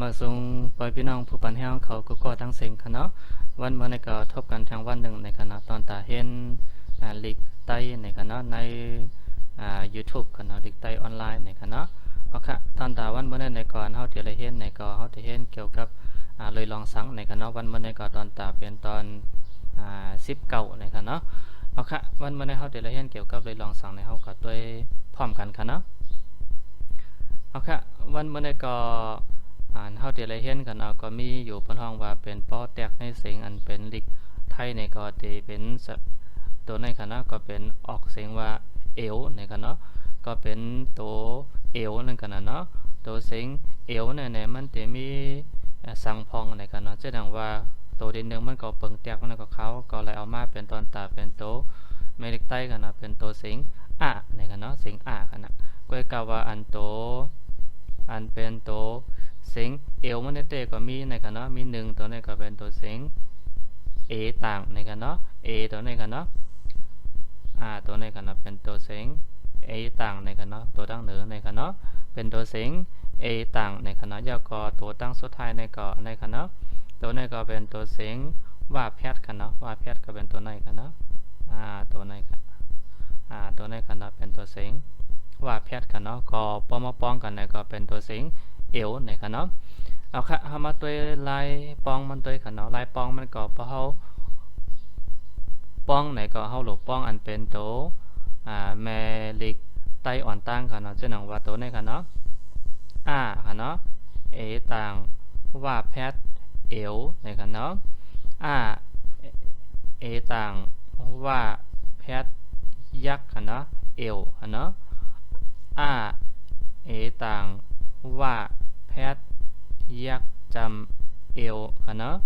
มาส่งปล่อยพี่น้องผู้ปันแห้งเขาก็ก่อทั้งเสียงคณะวันเมื่อในก็ทบกันทางวันหนึ่งในคณะตอนตาเห็นลีกไต้ในคณะในYouTube คณะลีกไต้ออนไลน์ในคณะเอาค่ะตอนตาวันเมื่อในก่อนเขาจะได้เห็นในก็เขาจะเห็นเกี่ยวกับเลยลองสังในคณะวันเมื่อในก็ตอนตาเป็นตอน19ในคณะเอาค่ะวันเมื่อในเขาจะได้เห็นเกี่ยวกับเลยลองสังในเขาก็ด้วยพร้อมกันคณะเอาค่ะวันเมื่อในก็เฮาที่ได้เห็นกันเอาก็มีอยู่บนห้องว่าเป็นป้อแตกในเสียงอันเป็นลิกไทยในก็ที่เป็นตัวในคณะก็เป็นออกเสียงว่าเอวในคณะก็เป็นตัวเอวนั่นกันเนาะตัวเสียงเอวเนี่ยมันจะมีสังพองในคณะแสดงว่าตัวดินหนึ่งมันก็เปิงแตกมันก็เขาก็เลยเอามาเป็นตอนตาเป็นตัวเมลิกไต้กันนะเป็นตัวเสียงอะในคณะเสียงอะกันนะก็กล่าวว่าอันเป็นตัวเสียงเอวมันเตะก็มีในกันเนาะมีหนึ่งตัวนี้ก็เป็นตัวเสียงเอต่างในกันเนาะเอตัวนี้กันเนาะตัวนี้กันเนาะเป็นตัวเสียงเอต่างในกันเนาะตัวตั้งเหนือในกันเนาะเป็นตัวเสียงเอต่างในกันเนาะย่อก็ตัวตั้งสุดท้ายในก็ในกันเนาะตัวนี้ก็เป็นตัวเสียงว่าแพทกันเนาะว่าแพทก็เป็นตัวไหนกันเนาะตัวไหนกันตัวไหนกันเนาะเป็นตัวเสียงว่าแพทกันเนาะก็ป้อมป้องกันในก็เป็นตัวเสียงเอวในขณะเอาค่ะเอามาตัวลายปองมันตัวขณะลายปองมันก็เพราะเขาปองไหนก็เขาหลบปองอันเป็นตัวแมลิกไตอ่อนตั้งขณะเช่นว่าตัวในขณะขณะเอต่างว่าแพทเอวในขณะเอต่างว่าแพทยักษ์ขณะเอวขณะเอต่างว่าแพทยักจำเอวค่ะเนาะ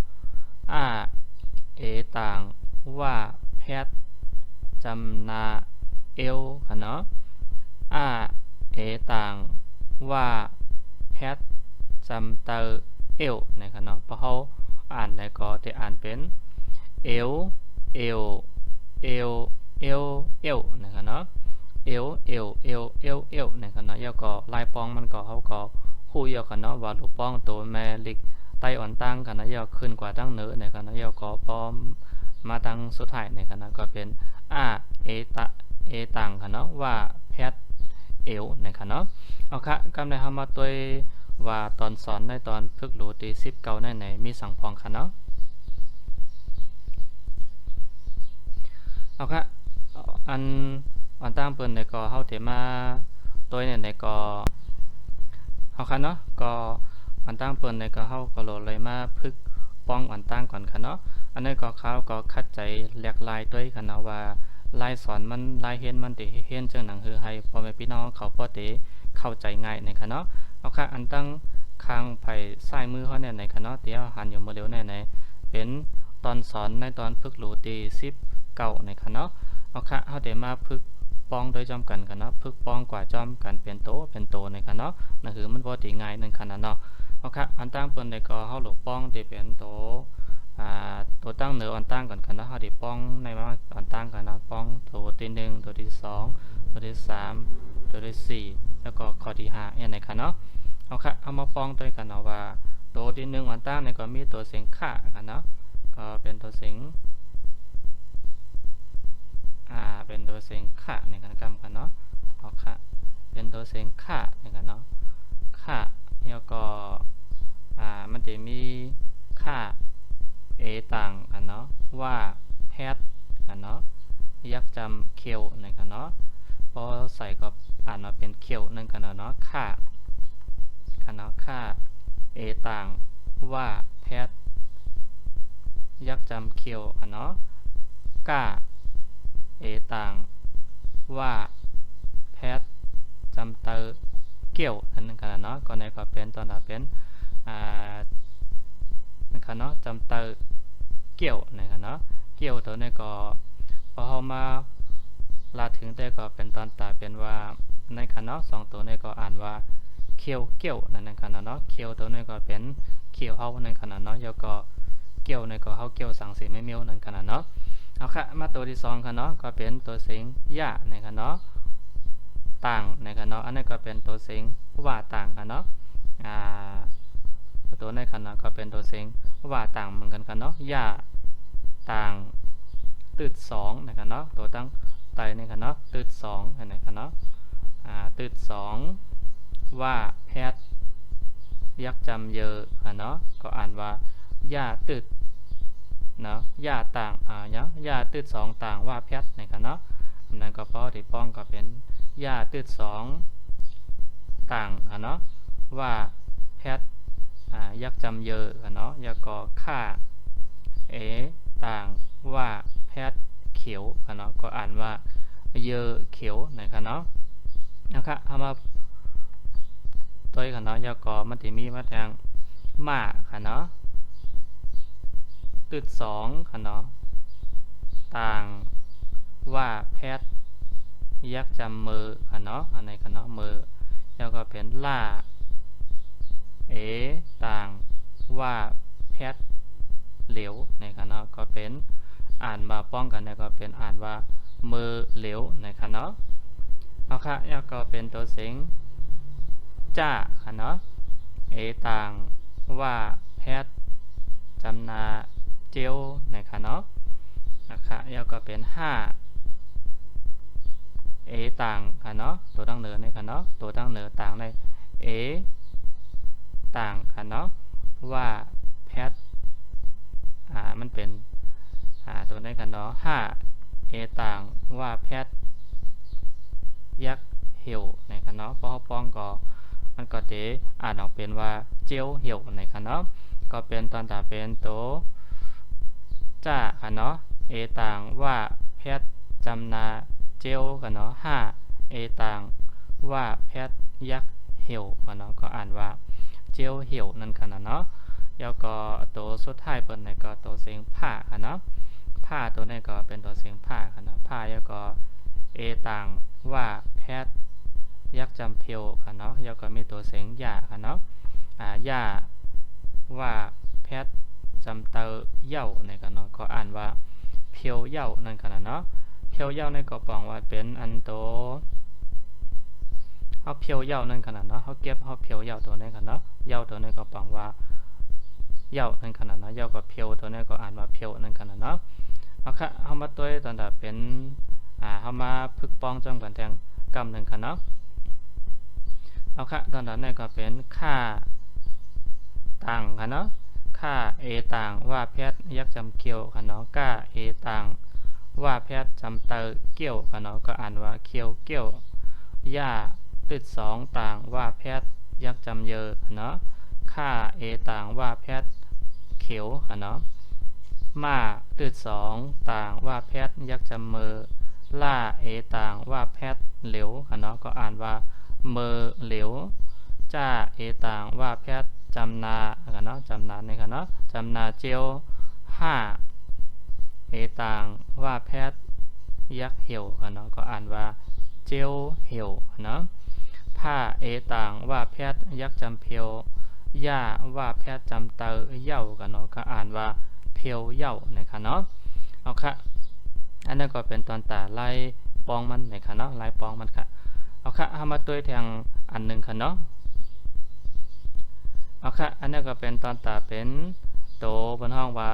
เอต่างว่าแพทจำนาเอวค่ะเนาะเอต่างว่าแพทจำเตอเอวนะคะเนาะเพราะเขาอ่านในก็จะอ่านเป็นเอวเอวเอวเอวเอวนะคะเนาะเอวเอวเอวเอวเอวนะคะเนาะแล้วก็ลายปองมันก็เขาก็คู่ยอกันเนาะว่าลูกป้องตัวแม่ลิกไตอ่อนตั้งกันนะยอขึ้นกว่าตั้งเนื้อในกันนะยอก็พร้อมมาตั้งสุดท้ายในกันนะก็เป็นเอต่างกันเนาะว่าแพทเอวในกันเนาะเอาค่ะกำลังทำมาตัวว่าตอนสอนในตอนพึกหลูตี19ในไหนมีสังพองกันเนาะเอาค่ะอันตั้งเปิ้นในก็เฮาเถมาตัวในก็เอาค่ะเนาะก็อันตั้งเปิ้นในก็เฮาก็โหลดเลยมาพึกป้องอันตั้งก่อนค่ะเนาะอันนี้ก็เขาก็คัดใจแหลกลายด้วยค่ะเนาะว่าลายสอนมันลายเห็นมันติเห็นจังหนังคือให้พ่อแม่พี่น้องเขาพอติเข้าใจง่ายในค่ะเนาะเอาค่ะอันตั้งข้างไผ่ซ้ายมือเขาเนี่ยในค่ะเนาะที่เฮาหันอยู่โมเดลในเป็นตอนสอนในตอนพึกหลูตี19ในค่ะเนาะเอาค่ะเฮาได้มาพึกป้องโดยจอมกันกันเนาะพึกป้องกว่าจอมกันเป็นโตในกันเนาะนั่นคือมันบ่ติง่ายนั่นขนาดเนาะเอาค่ะอันตั้งเปิ้นได้ก็เฮาหลบป้องได้เป็นตัวตั้งเหนืออันตั้งกันเนาะเฮาได้ป้องในมาอันตั้งกันนะป้องตัวที่1ตัวที่2ตัวที่3ตัวที่4แล้วก็ข้อที่5อย่างไหนค่ะเนาะเอาค่ะเอามาป้องด้วยกันเนาะว่าตัวที่1อันตั้งเนี่ยก็มีตัวเสียงค่ากันเนาะก็เป็นตัวเสียงเป็นตัวเสียงค่าในการกำกันเนาะเอาค่ะเป็นตัวเสียงค่าในกันเนาะค่าแล้วก็มันจะมีค่าเอต่างกันเนาะว่าแพทกันเนาะยักจำเคียวในกันเนาะพอใส่ก็อ่านมาเป็นเคียวนั่นกันเนาะค่ากันเนาะค่าเอต่างว่าแพทยักจำเคียวกันเนาะก้าเอต่างว่าแพทจำเตอเกี่ยวนั่นกันเนาะก็ในก็เป็นตอนนั้นเป็นนะครับเนาะจำเตอเกี่ยวนะครับเนาะเกี่ยวตัวนี้ก็พอเขามาลาถึงได้ก็เป็นตอนตาเป็นว่าในขณะ2ตัวนี้ก็อ่านว่าเคียวเกี่ยวนั่นนะครับเนาะเคียวตัวนี้ก็เป็นเคียวเฮานั่นขนาดเนาะแล้วก็เกี่ยวในก็เฮาเกี่ยวสังสีไม่เมียวนั่นขนาดเนาะเอาค่ะมาตัวที่2ค่ะเนาะก็เป็นตัวเสียงย่านะครับเนาะต่างนะครับเนาะอันนี้ก็เป็นตัวเสียงว่าต่างค่ะเนาะ ตัวในคันเนาะก็เป็นตัวเสียงว่าต่างเหมือนกันค่ะเนาะย่าต่างตืดสองนะครับเนาะตัวตั้งไตนี่ค่ะเนาะตืดสองนะครับเนาะตืดสองว่าแพทย์ยักจำเยอะค่ะเนาะก็อ่านว่าย่าตืดเนาะย่าต่างย่าตืดสองต่างว่าแพทย์นะครับเนาะนั่นก็พอที่ป้องก็เป็นย่าตืดสองต่างค่ะเนาะว่าแพทย์ยักจำเยอะค่ะเนาะยากอค่าต่างว่าแพทย์เขียวค่ะเนาะก็อ่านว่าเยอะเขียวนะครับเนาะนะครับเอามาตัวค่ะเนาะยากอมันที่มีมาทางมาค่ะเนาะตืดสองค่ะเนาะต่างว่าแพทย์ยักจำมือค่ะเนาะอันไหนค่ะเนาะมือแล้วก็เป็นล่าต่างว่าแพทย์เหลวนะครับเนาะก็เป็นอ่านมาป้องกันก็เป็นอ่านว่ามือเหลวนะครับเนาะเอาค่ะแล้วก็เป็นตัวเสียงจ้าค่ะเนาะต่างว่าแพทย์จำนาเจียวนะครับเนาะนะคะแล้วก็เป็น5ต่างค่ะเนาะตัวตั้งเหนือนะครับเนาะตัวตั้งเหนือต่างในต่างค่ะเนาะว่าแพทย์มันเป็นตัวนี้ค่ะเนาะต่างว่าแพทย์ยักเหี่ยวนะครับเนาะพอป้องก็มันก็จะอ่านออกเป็นว่าเจียวเหี่ยวนะครับเนาะก็เป็นตอนตาเป็นตัวจ้าค่ะเนาะต่างว่าแพทย์จำนาเจียวค่ะเนาะต่างว่าแพทย์ยักเหี่ยวค่ะเนาะก็อ่านว่าเจียวเหี่ยวนั่นค่ะเนาะแล้วก็ตัวสุดท้ายเปิดในก็ตัวเสียงผ้าค่ะเนาะผ้าตัวนี้ก็เป็นตัวเสียงผ้าค่ะเนาะผ้าแล้วก็ต่างว่าแพทย์ยักจำเพียวค่ะเนาะแล้วก็มีตัวเสียงหย่าค่ะเนาะหย่าว่าแพทย์จำเตอเย่าในค่ะเนาะก็อ่านว่าเพียวเย่านั่นค่ะเนาะเพียวเย่าในก็ปองว่าเป็นอันโตเขาเพียวเย่านั่นขนาดเนาะเขาเก็บเขาเพียวเย่าตัวนี้ขนาดเนาะเย่าตัวนี้ก็ปังว่าเย่านั่นขนาดเนาะเย่ากับเพียวตัวนี้ก็อ่านว่าเพียวนั่นขนาดเนาะเอาค่ะเขามาตัวตอนนั้นเป็นเขามาพึกป้องจังกันแทงกำหนึ่งขนาดเนาะเอาค่ะตอนนั้นนี่ก็เป็นค่าต่างค่ะเนาะค่าต่างว่าแพทย์ยักจำเกี่ยวค่ะเนาะก้าต่างว่าแพทย์จำเตอเกี่ยวค่ะเนาะก็อ่านว่าเคียวเกี่ยวย่าตืดสองต่างว่าแพทย์ยักจำเยอะเนาะค่าต่างว่าแพทย์เขียวเนาะมาตืดสองต่างว่าแพทย์ยักจำมือล่าต่างว่าแพทย์เหลวเนาะก็อ่านว่ามือเหลวจ้าต่างว่าแพทย์จำนาเนาะจำนาเนี่ยเนาะจำนาเจียวต่างว่าแพทย์ยักเหี่ยวเนาะก็อ่านว่าเจียวเหี่ยวเนาะผ้าต่างว่าแพทย์ยักจำเพียวย่าว่าแพทย์จำเตอเย่ากันเนาะก็อ่านว่าเพียวเย่านะครับเนาะเอาค่ะอันนั้นก็เป็นตอนตาไล่ปองมันนะครับเนาะไล่ปองมันค่ะเอาค่ะเอามาตัวแทงอันหนึ่งค่ะเนาะเอาค่ะอันนั้นก็เป็นตอนตาเป็นโตบนห้องว่า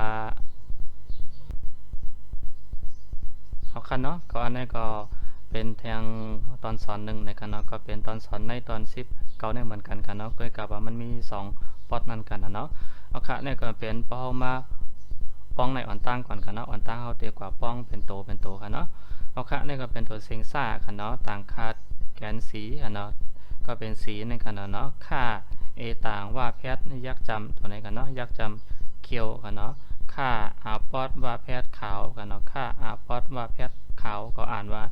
เอาค่ะเนาะก็อันนี้ก็เป็นแทงตอนสอนหนึ่งนะครับเนาะก็เป็นตอนสอนในตอน10เก่าเนี่ยเหมือนกันค่ะเนาะก็กับว่ามันมี2ปอดนั่นกันเนาะเอาค่ะเนี่ยก็เป็นป้องมาป้องในอ่อนตั้งก่อนค่ะเนาะอ่อนตั้งเขาเตียกว่าป้องเป็นโตค่ะเนาะเอาค่ะเนี่ยก็เป็นตัวเสียงซ่าค่ะเนาะต่างคาดแกนสีค่ะเนาะก็เป็นสีในค่ะเนาะค่าต่างว่าแพทย์ยักจำตัวไหนกันเนาะยักจำเขียวค่ะเนาะค่าปอดว่าแพทย์ขาวค่ะเนาะค่าปอดว่าแพทย์ขาวก็อ่านว่า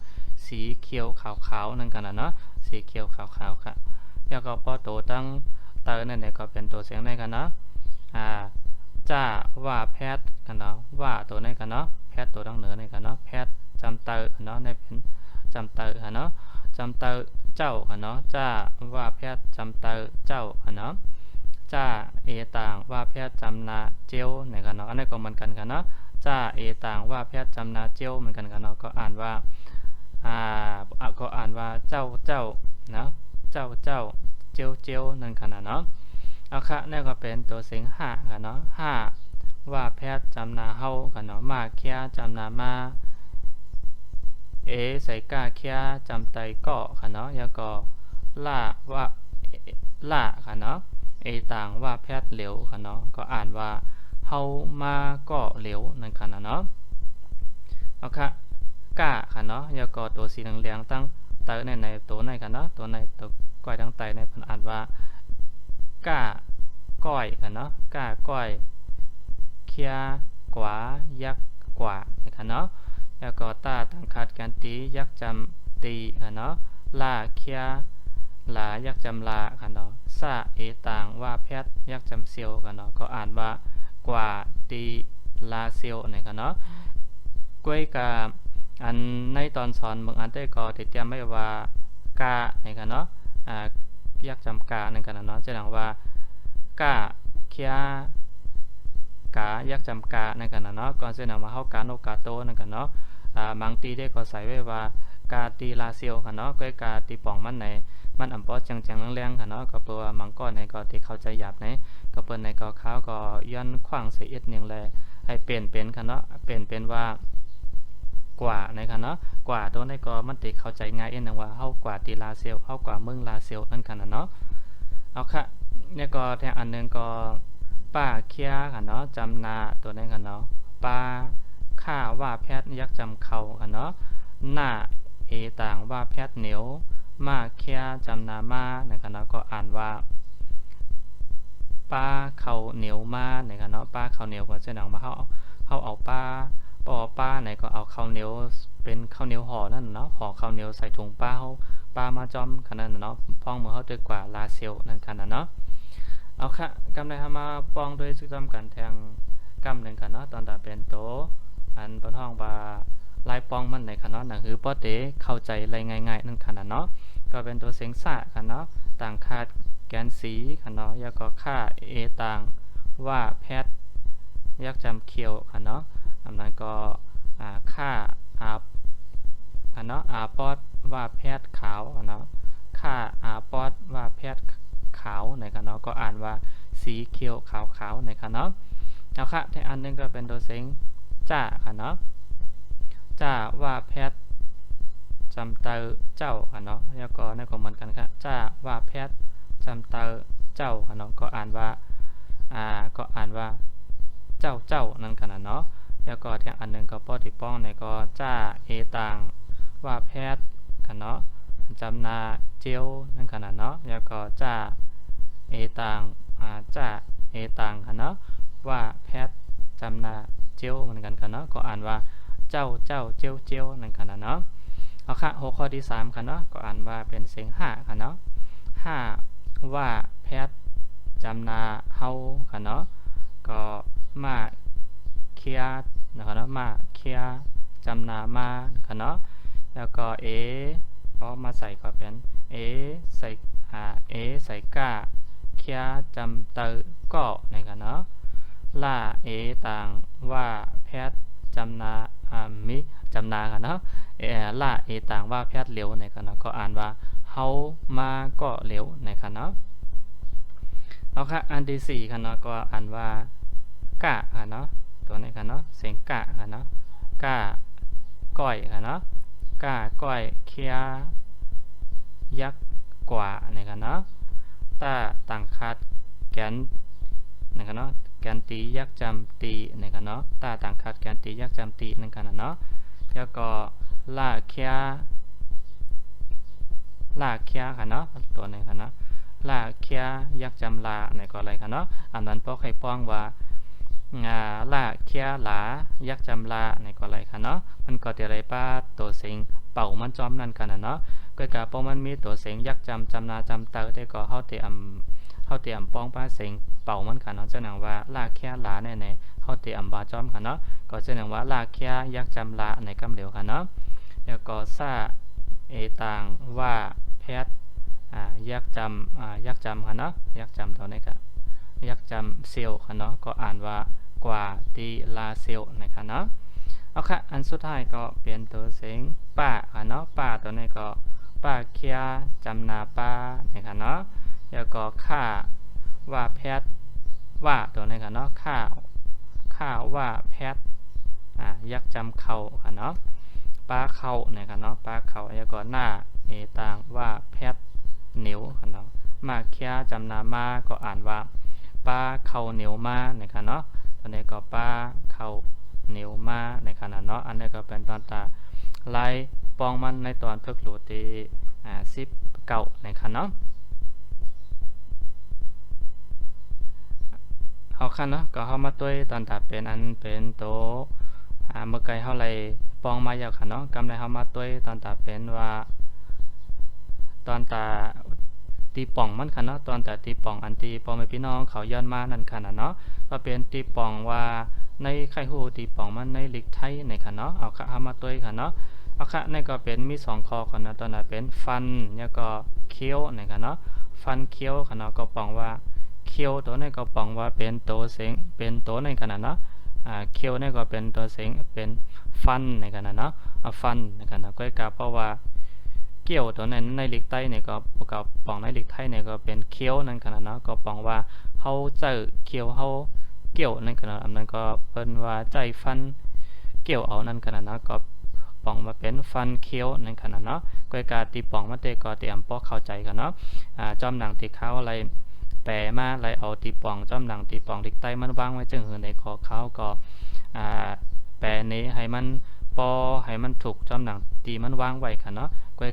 สีเขียวขาวนั่นกันเนาะสีเขียวขาวค่ะแล้วก็พอโตตั้งเตอนั่นเนี่ยก็เป็นตัวเสียงในกันเนาะจ้าว่าแพทย์กันเนาะว่าตัวในกันเนาะแพทย์ตัวตั้งเหนือในกันเนาะแพทย์จำเตอเนาะในเป็นจำเตอเนาะจำเตอเจ้าเนาะจ้าว่าแพทย์จำเตอเจ้าเนาะจ้าต่างว่าแพทย์จำนาเจียวในกันเนาะอันนี้ก็เหมือนกันกันเนาะจ้าต่างว่าแพทย์จำนาเจียวเหมือนกันกันเนาะก็อ่านว่าก็อ่านว่าเจ้านะเจ้าเจียวนั่นขนาดเนาะ เอาค่ะนี่ก็เป็นตัวเสียงห้าค่ะเนาะห้าว่าแพทย์จำนาเฮาค่ะเนาะมาเคียจำนามาใส่ก้าเคียจำไตก่อค่ะเนาะแล้วก็ล่าว่าล่าค่ะเนาะต่างว่าแพทย์เหลวค่ะเนาะก็อ่านว่าเฮามาก็เหลวนั่นค่ะเนาะเอาค่ะก้าค่ะเนาะแล้วก็ตัวสีเหลืองๆตั้งเตอในตัวในค่ะเนาะตัวในตัวก้อยตั้งไตในพันอ่านว่าก้าก้อยค่ะเนาะก้าก้อยเคียกว่ายักกว่านะคะเนาะแล้วก็ตาต่างขาดการตียักจำตีค่ะเนาะลาเคียลายักจำลาค่ะเนาะซาต่างว่าแพทยักจำเซียวค่ะเนาะก็อ่านว่ากว่าตีลาเซียวนะคะเนาะก้วยกับอันในตอนสอนบางอันได้ก็ติดเตรียมไว้ว่ากานะคะเนาะยักจำกานั่นกันเนาะจะหลังว่ากาเคียกายักจำกานั่นกันเนาะก่อนเส้นมาเข้ากาโนกาโตนั่นกันเนาะบางตีได้ก็ใส่ไว้ว่ากาตีลาเซียวค่ะเนาะก็กาตีป่องมันไหนมันอ่ำปอจังๆแรงๆค่ะเนาะก็เปว่ามังก้อนในก็ตีเข้าใจหยาบไหนก็เปิ้นในก็ข้าวก็ย้อนขว้างใส่เอ็ดอย่างแลให้เปลี่ยนเป็นค่ะเนาะเปลี่ยนเป็นว่ากว่านะคะเนาะกว่าตัวในก็มันติเข้าใจง่ายเองนะว่าเฮากว่าตีลาเซียวเฮากว่าเมืองลาเซียวนั่นค่ะเนาะเอาค่ะเนี่ยก็แทนอันนึงก็ป้าเคียค่ะเนาะจำนาตัวนี้ค่ะเนาะป้าข้าว่าแพทย์ยักจำเข่าค่ะเนาะหน้าต่างว่าแพทย์เหนียวมาเคียจำนามานะคะเนาะก็อ่านว่าป้าเขาเหนียวมานะคะเนาะป้าเขาเหนียวก็จะหนังมาเฮาเอาป้าไหนก็เอาข้าวเหนียวเป็นข้าวเหนียวห่อนั่นเนาะห่อข้าวเหนียวใส่ถุงป้ามาจอมขนาดนั้นเนาะป้องมือเขาตึกกว่าลาเซียวนั่นขนาดเนาะเอาค่ะกำไรทำมาป้องด้วยซึ่งทำกันแทงกำหนึ่งกันเนาะตอนตาเป็นโตอันบนห้องบาลายป้องมันในขนาดหนังคือป้อเต๋เข้าใจอะไรง่ายๆนั่นขนาดเนาะก็เป็นตัวเสียงสะกันเนาะต่างคาดแกนสีกันเนาะแล้วก็ค่าต่างว่าแพทยักจำเคียวกันเนาะอันนั้นก็ค่าอันเนาะปอดว่าแพทขาวอันเนาะค่าปอดว่าแพทขาวในกันเนาะก็อ่านว่าสีเขียวขาวในกันเนาะเอาค่ะที่อันนึงก็เป็นตัวเสียงจ้าค่ะเนาะจ้าว่าแพทจำเตอเจ้าค่ะเนาะแล้วก็นั่นก็เหมือนกันค่ะจ้าว่าแพทจำเตอเจ้าค่ะเนาะก็อ่านว่าเจ้านั่นกันเนาะแล้วก็แทงอันนึงก็ป้อที่ป้องในก็จ้าต่างว่าแพทย์กันเนาะจำนาเจียวนั่นขนาดเนาะแล้วก็จ้าต่างจ้าต่างกันเนาะว่าแพทย์จำนาเจียวเหมือนกันกันเนาะก็อ่านว่าเจ้าเจียวนั่นขนาดเนาะเอาค่ะหัวข้อที่3กันเนาะก็อ่านว่าเป็นเสียง5กันเนาะ5ว่าแพทย์จำนาเฮากันเนาะก็มาเคียนะครับเนาะมาเคียจำนามาค่ะเนาะแล้วก็พอมาใส่ก็เป็นใส่ใส่ก้าเคียจำเตอก็นะครับเนาะล่าต่างว่าแพทย์จำนามิจำนาค่ะเนาะล่าต่างว่าแพทย์เหลวนะครับเนาะก็อ่านว่าเฮามาก็เหลวนะครับเนาะเอาค่ะอันที่4ค่ะเนาะก็อ่านว่ากะค่ะเนาะตัวนี้ค่ะเนาะเสียงกะค่ะเนาะกะก้อยค่ะเนาะกะก้อยเคียยักกว่านี่ค่ะเนาะตาต่างคัดแกนนี่ค่ะเนาะแกนตียักจำตีนี่ค่ะเนาะตาต่างคัดแกนตียักจำตีนั่นค่ะเนาะแล้วก็ลาเคียค่ะเนาะตัวนี้ค่ะเนาะลาเคียยักจำลานี่ก็อะไรค่ะเนาะอันนั้นพอใครป้องว่าลาเคียหลายักจำลาในก็อะไรค่ะเนาะมันก็จะอะไรป้าตัวเสียงเป่ามันจอมนั่นกันเนาะก็กะป้องมันมีตัวเสียงยักจำนาจำเตอได้ก็เฮาเตรียมป้องป้าเสียงเป่ามันค่ะเนาะเจ้าหนังว่าลาเคียหลาในเฮาเตรียมบาจอมค่ะเนาะก็เจ้าหนังว่าลาเคียยักจำลาในกำเดียวค่ะเนาะแล้วก็ซาต่างว่าแพทยักจำค่ะเนาะยักจำตัวนี้ค่ะยักจำเซียวค่ะเนาะก็อ่านว่ากว่าตีลาเซียวนะคะเนาะเอาค่ะอันสุดท้ายก็เปลี่ยนตัวเสียงป้าค่ะเนาะป้าตัวนี้ก็ป้าเคียจำนาป้านะคะเนาะแล้วก็ค่า ว่าแพทย์ว่าตัวนี้ค่ะเนาะข้าว่าแพทย์ยักจำเขาค่ะเนาะปลาเขาเนี่ยค่ะเนาะปลาเขาแล้วก็หน้าต่างว่าแพทย์เหนียวค่ะเนาะมาเคียจำนามาก็อ่านว่าปลาเขาเหนียวมาเนี่ยค่ะเนาะตัวนี้ก็ปลาเขาเหนียวมาในขณะเนาะอันนี้ก็เป็นตอนตาลายปองมันในตอนพึกหลุดที่10เก่าในขณะเนาะเอาคันเนาะก็เข้ามาด้วยตอนตาเป็นอันเป็นโตเมื่อไกลเท่าไรปองมาอย่างค่ะเนาะกำไรเข้ามาด้วยตอนตาเป็นว่าตอนตาตีป่องมันค่ะเนาะตอนแต่ตีป่องอันตีพอไม่พี่น้องเขาย้อนมานั่นค่ะเนาะก็เป็นตีป่องว่าในไข่หูตีป่องมันในลิกไทยในค่ะเนาะเอาค่ะเข้ามาด้วยค่ะเนาะเอาค่ะนี่ก็เป็นมี2คอค่ะเนาะตอนนั้นเป็นฟันแล้วก็เคี้ยวในค่ะเนาะฟันเคี้ยวค่ะเนาะก็ป่องว่าเคี้ยวตัวนี้ก็ป่องว่าเป็นโตเสียงเป็นโตในขณะเนาะเคี้ยวนี่ก็เป็นตัวเสียงเป็นฟันในขณะเนาะฟันในขณะก็กล่าวเพราะว่าเกี่ยวตัวนั้นในลิกไตเนี่ยก็ประกอบป่องในลิกไทยเนี่ยก็เป็นเคี้ยวนั่นขณะเนาะก็ป่องว่าเฮาเจอเคี้ยวเฮาเกี่ยวนั่นขณะนั้นก็เปิ้นว่าใจฟันเกี่ยวเอานั่นขณะเนาะก็ป่องมาเป็นฟันเคี้ยวนั่นขณะเนาะก็การตีป่องมาเตก็เตรียมพอเข้าใจกันเนาะจอมหนังตีเขาอะไรแปลมาอะไรเอาตีป่องจอมหนังตีป่องลิกไตมันวางไว้จึงหือในคอเขาก็แปลนี้ให้มันปอให้มันถูกจอมหนังตีมันวางไว้ค่ะเนาะ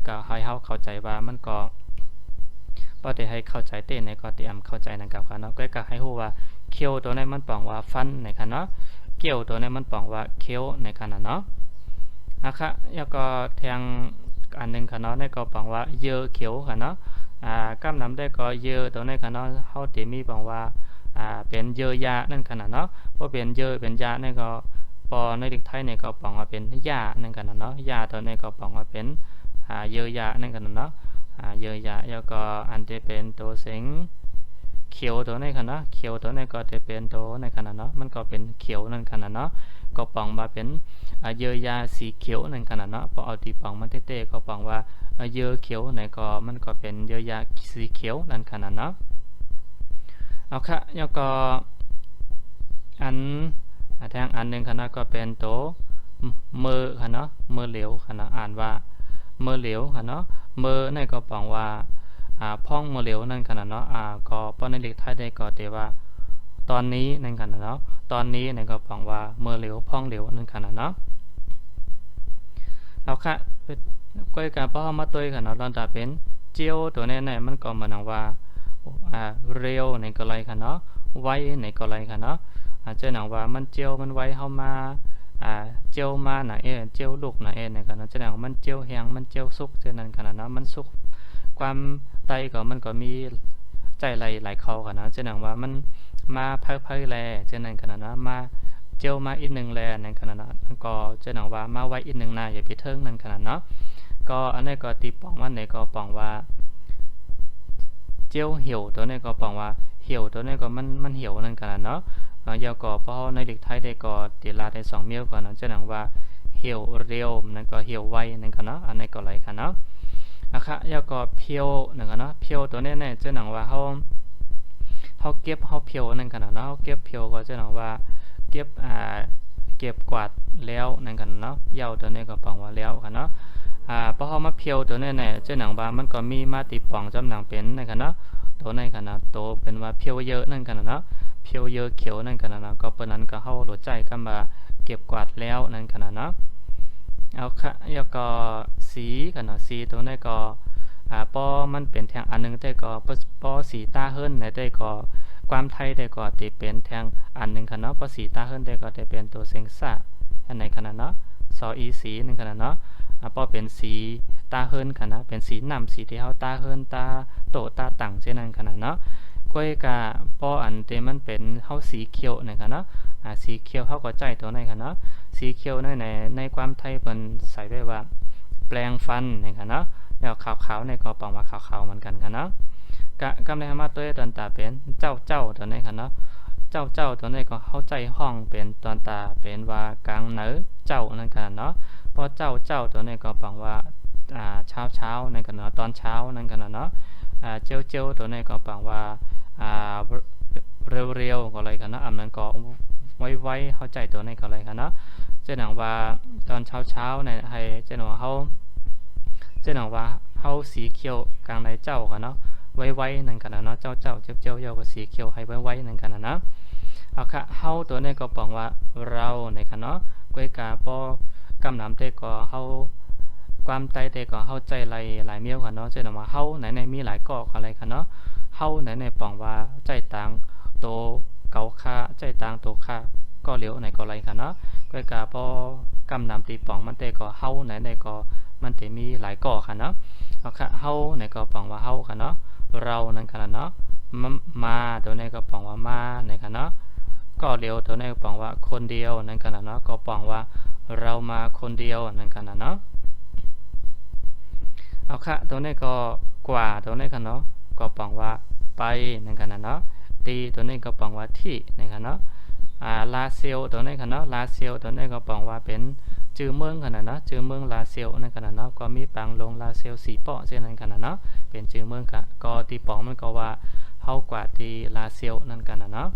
ก็ให้เฮาเข้าใจว่ามันก็บ่ได้ให้เข้าใจเต้นในก็เตรียมเข้าใจนะครับค่ะเนาะก็ให้ฮู้ว่าเคี้ยวตัวนี้มันป่องว่าฟันในค่ะเนาะเกี่ยวตัวนี้มันป่องว่าเคี้ยวในค่ะเนาะค่ะแล้วก็แทงอันนึงค่ะเนาะนี่ก็ป่องว่าเยอะเขียวค่ะเนาะกำนำได้ก็เยอะตัวนี้ค่ะเนาะเฮาติมีป่องว่าเป็นเยอะยานั่นขนาดเนาะเพราะเป็นเยอะเป็นยานี่ก็ปอในลิกไทยเนี่ยก็ป่องว่าเป็นยานั่นขนาดเนาะยาตัวนี้ก็ป่องว่าเป็นเยอะยานั่นขนาดเนาะเยอะยาแล้วก็อันที่เป็นตัวเสียงเขียวตัวนี้ค่ะเนาะเขียวตัวนี้ก็จะเป็นตัวในขนาดเนาะมันก็เป็นเขียวนั่นขนาดเนาะก็ป่องมาเป็นเยอะยาสีเขียวนั่นขนาดเนาะพอเอาตีป่องมันเต้ๆก็ป่องว่าเยอะเขียวในก็มันก็เป็นเยอะยาสีเขียวนั่นขนาดเนาะเอาค่ะแล้วก็อันแทงอันหนึ่งค่ะเนาะก็เป็นโตมือค่ะเนาะมือเหลวค่ะเนาะอ่านว่ามือเหลวค่ะเนาะมือในก็บอกว่าพ่องมือเหลวนั่นค่ะเนาะก็ป้อนในเล็กไทยได้ก็เตว่าตอนนี้นั่นค่ะเนาะตอนนี้ในก็บอกว่ามือเหลวพ่องเหลวนั่นค่ะเนาะเอาค่ะก้อยการป้อมาตัวค่ะเนาะตอนตาเป็นเจียวตัวนี้เนี่ยมันก็เหมือนว่าเร็วในก็ไรค่ะเนาะไวในก็ไรค่ะเนาะเจ้าหนังว่ามันเจียวมันไวเข้ามาเจียวมาหน่ะเจียวลูกหน่ะเนี่ยค่ะเนาะเจ้าหนังมันเจียวแห้งมันเจียวสุกเจ้านั้นค่ะเนาะมันสุกความไตก็มันก็มีใจหลายเขาค่ะเนาะเจ้าหนังว่ามันมาเพิ่ๆแลเจ้านั้นค่ะเนาะมาเจียวมาอีกหนึ่งแลนั่นค่ะเนาะก็เจ้าหนังว่ามาไว้อีกหนึ่งหน้าอย่าไปเทิงนั่นค่ะเนาะก็อันนี้ก็ตีป่องว่าไหนก็ป่องว่าเจียวเหี่ยวตัวนี้ก็ป่องว่าเหี่ยวตัวนี้ก็มันเหี่ยวนั่นค่ะเนาะยาวก็เพราะในเด็กไทยได้ก็ตีลาได้2เมียวก่อนเนาะเจ้าหนังว่าเหี่ยวเร็วนั่นก็เหี่ยวไวนั่นค่ะเนาะอันนี้ก็ไรค่ะเนาะค่ะยาวก็เพียวนั่นค่ะเนาะเพียวตัวนี้เนี่ยเจ้าหนังว่าเฮาเก็บเฮาเพียวนั่นค่ะเนาะเฮาเก็บเพียวก็เจ้าหนังว่าเก็บกวาดแล้วนั่นค่ะเนาะยาวตัวนี้ก็ป่องว่าแล้วค่ะเนาะพอเฮามาเพียวตัวนี้เนี่ยเจ้าหนังว่ามันก็มีมาติป่องจำหนังเป็นนั่นค่ะเนาะตัวในขนาดโตเป็นว่าเพียวเยอะนั่นกันเนาะเพียวเยอะเขียวนั่นกันนะก็เปิ้นนั้นก็เฮาหลดใจกันมาเก็บกวาดแล้วนั่นขนาดเนาะเอาค่ะแล้วก็สีกันเนาะสีตัวนี้ก็ปอมันเป็นแทงอันนึงแต่ก็ปอสีตาเฮิรนในแต่ก็ความไทยได้ก็ติเป็นแทงอันนึงค่ะเนาะปอสีตาเฮิรนได้ก็ได้เป็นตัวเสียงซะอันไหนขนาดเนาะซออีสีนึงขนาดเนาะปอเป็นสีตาเฮิรนค่ะนะเป็นสีน้ำสีที่เฮาตาเฮิรนตาโตตาตั้งเช่นนั้นขนาดเนาะก้อยกะป้ออันเตมันเป็นเฮาสีเขียวนะคะเนาะสีเขียวเฮาก็ใจตัวไหนค่ะเนาะสีเขียวในความไทยเพิ่นใส่ไว้ว่าแปลงฟันนะคะเนาะแล้วขาวๆในก็ปองว่าขาวๆเหมือนกันค่ะเนาะกำลังมาตัวตอนตาเป็นเจ้าตัวไหนค่ะเนาะเจ้าตัวไหนก็เข้าใจห้องเป็นตอนตาเป็นว่ากลางเหนือเจ้านั่นค่ะเนาะพอเจ้าตัวไหนก็ปองว่าเช้านั่นกันเนาะตอนเช้านั่นกันเนาะเจียวตัวนี้ก็แปลว่า อ่าเร็วๆก็เลยกันเนาะอันนั้นก็ไว้เข้าใจตัวในก็เลยกันเนาะเจ้าหนังว่าตอนเช้าในให้เจ้าหนังว่าเฮาสีเขียวกลางในเจ้ากันเนาะไว้นั่นกันเนาะเจ้าเจ้าก็สีเขียวให้ไว้นั่นกันนะเอาค่ะเฮาตัวนี้ก็บอกว่าเราในกันเนาะก้วยกาป้อกำนำเตก็เฮาความใจเตก็เฮาใจหลายเมียวกันเนาะเจ้าหนังว่าเฮาในมีหลายกอกอะไรกันเนาะเฮาในปองว่าใจต่างโตเกาค่าใจต่างโตค่าก็เหลียวในก็ไรกันเนาะก้วยกาป้อกำนำตีปองมันเตก็เฮาในก็มันเตมีหลายก่อค่ะเนาะเอาค่ะเฮาในก็ปองว่าเฮาค่ะเนาะเรานั่นค่ะเนาะมาตัวในก็ปองว่ามาในค่ะเนาะก็เดียวตัวในก็ปองว่าคนเดียวนั่นค่ะเนาะก็ปองว่าเรามาคนเดียวนั่นค่ะเนาะเอาค่ะตัวนี้ก็กว่าตัวนี้ค่ะเนาะก็ปองว่าไปนั่นค่ะเนาะตีตัวนี้ก็ปองว่าที่นั่นค่ะเนาะลาเซียวตัวนี้ค่ะเนาะลาเซียวตัวนี้ก็ปองว่าเป็นจื่อเมืองขนาดเนาะจื่อเมืองลาเซียวนั่นขนาดเนาะก็มีปังลงลาเซียวสีเปาะเช่นนั้นขนาดเนาะเป็นจื่อเมืองก็ตีปองมันก็ว่าเฮากว่าตีลาเซียวนั่นกันนะเนาะ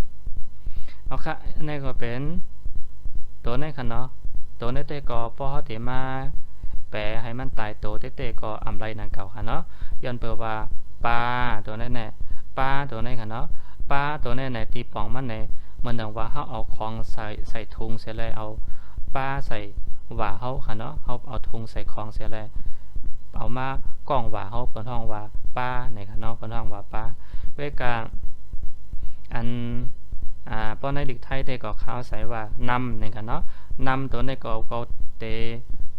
เอาค่ะนี่ก็เป็นตัวนี้ค่ะเนาะตัวนี้เตก็พอเฮาสิมาแปลให้มันตายตัวเตก็อำไรนั่นเก่าค่ะเนาะย้อนเปิดว่าปลาตัวนี้แน่ปลาตัวนี้ค่ะเนาะปลาตัวนี้แน่ตีปองมันแน่มันดังว่าเฮาเอาของใส่ถุงเสร็จแล้วเอาปลาใส่ว่าเฮาค่ะเนาะเฮาเอาถุงใส่ของเสียแล้วเอามากล้องว่าเฮาเปิ้นฮ้องว่าป้าในค่ะเนาะเปิ้นฮ้องว่าป้าด้วยการอันป้อในลิกไทยได้ก็ข่าวใส่ว่านำในค่ะเนาะนำตัวในก็เต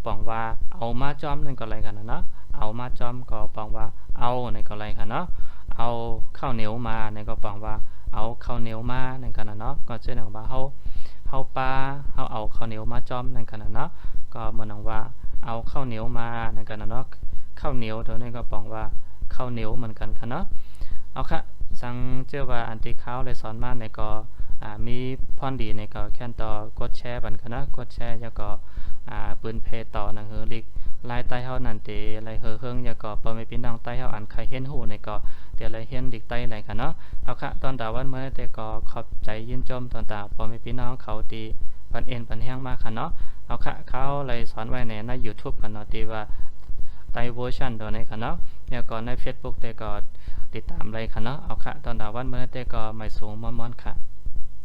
ป้องว่าเอามาจอมนั่นก็ไรค่ะเนาะเอามาจอมก็ป้องว่าเอาในก็ไรค่ะเนาะเอาข้าวเหนียวมาในก็ป้องว่าเอาข้าวเหนียวมาในกันเนาะก็เช่นว่าเฮาปลาเฮาเอาข้าวเหนียวมาจอมนั่นกันเนาะก็มันว่าเอาข้าวเหนียวมานั่นกันเนาะข้าวเหนียวตัวนี้ก็ปองว่าข้าวเหนียวเหมือนกันค่ะเนาะเอาค่ะสังเจอว่าอันที่เขาเลยสอนมาในก็มีพรดีในก็แค่นต่อกดแชร์บันค่ะเนาะกดแชร์แล้วก็ปืนเพต่อหนังเฮลิกลายใต้เฮานั่นเตไรเฮืองแล้วก็บ่แม่พี่น้องใต้เฮาอันใครเห็นหูในก็เดี๋ยวเลยเห็นดิกใต้ไรค่ะเนาะเอาค่ะตอนตาวันเมื่อแต่ก็ขอบใจยินจมตอนตาบ่แม่พี่น้องเขาตีปันเอ็นปันแห้งมากค่ะเนาะเอาค่ะเขาเลยสอนไว้ใน YouTube กันเนาะที่ว่าไต้เวอร์ชันตัวนี้ค่ะเนาะแล้วก็ใน Facebook แต่ก็ติดตามเลยค่ะเนาะเอาค่ะตอนตาวันเมื่อแต่ก็ไม่สูงม่อนๆค่ะ